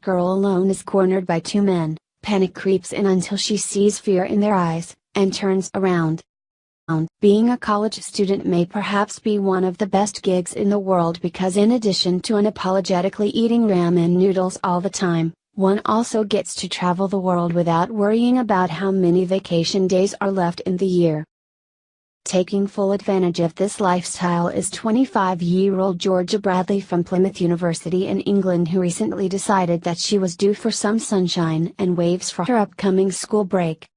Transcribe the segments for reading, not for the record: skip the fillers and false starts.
girl alone is cornered by two men. Panic creeps in until she sees fear in their eyes, and turns around. Being a college student may perhaps be one of the best gigs in the world because in addition to unapologetically eating ramen noodles all the time, one also gets to travel the world without worrying about how many vacation days are left in the year. Taking full advantage of this lifestyle is 25-year-old Georgia Bradley from Plymouth University in England, who recently decided that she was due for some sunshine and waves for her upcoming school break.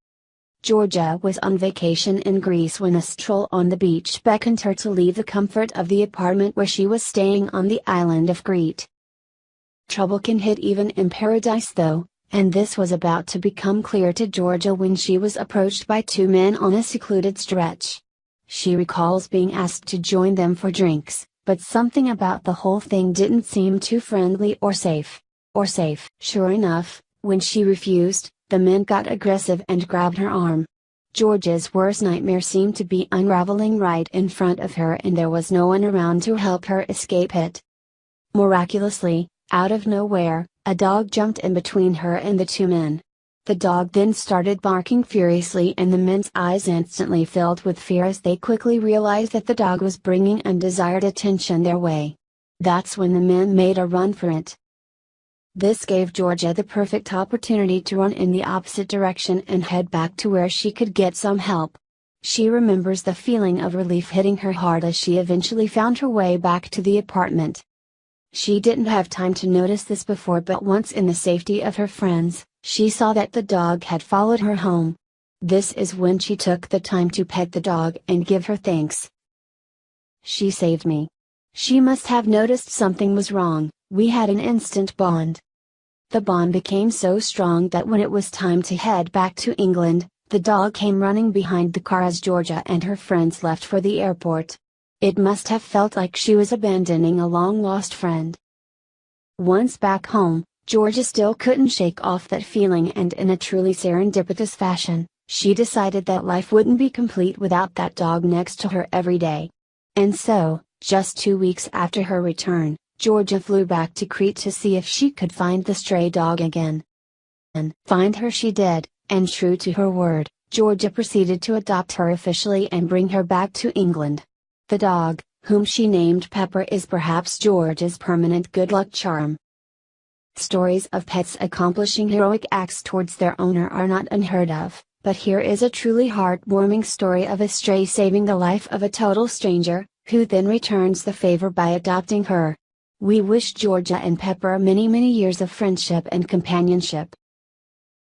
Georgia was on vacation in Greece when a stroll on the beach beckoned her to leave the comfort of the apartment where she was staying on the island of Crete. Trouble can hit even in paradise though, and this was about to become clear to Georgia when she was approached by two men on a secluded stretch. She recalls being asked to join them for drinks, but something about the whole thing didn't seem too friendly or safe. Sure enough, when she refused, the men got aggressive and grabbed her arm. Georgia's worst nightmare seemed to be unraveling right in front of her, and there was no one around to help her escape it. Miraculously, out of nowhere, a dog jumped in between her and the two men. The dog then started barking furiously, and the men's eyes instantly filled with fear as they quickly realized that the dog was bringing undesired attention their way. That's when the men made a run for it. This gave Georgia the perfect opportunity to run in the opposite direction and head back to where she could get some help. She remembers the feeling of relief hitting her hard as she eventually found her way back to the apartment. She didn't have time to notice this before, but once in the safety of her friends, she saw that the dog had followed her home. This is when she took the time to pet the dog and give her thanks. "She saved me. She must have noticed something was wrong. We had an instant bond." The bond became so strong that when it was time to head back to England, the dog came running behind the car as Georgia and her friends left for the airport. It must have felt like she was abandoning a long-lost friend. Once back home, Georgia still couldn't shake off that feeling, and in a truly serendipitous fashion, she decided that life wouldn't be complete without that dog next to her every day. And so, just 2 weeks after her return, Georgia flew back to Crete to see if she could find the stray dog again. And find her she did, and true to her word, Georgia proceeded to adopt her officially and bring her back to England. The dog, whom she named Pepper, is perhaps Georgia's permanent good luck charm. Stories of pets accomplishing heroic acts towards their owner are not unheard of, but here is a truly heartwarming story of a stray saving the life of a total stranger, who then returns the favor by adopting her. We wish Georgia and Pepper many years of friendship and companionship.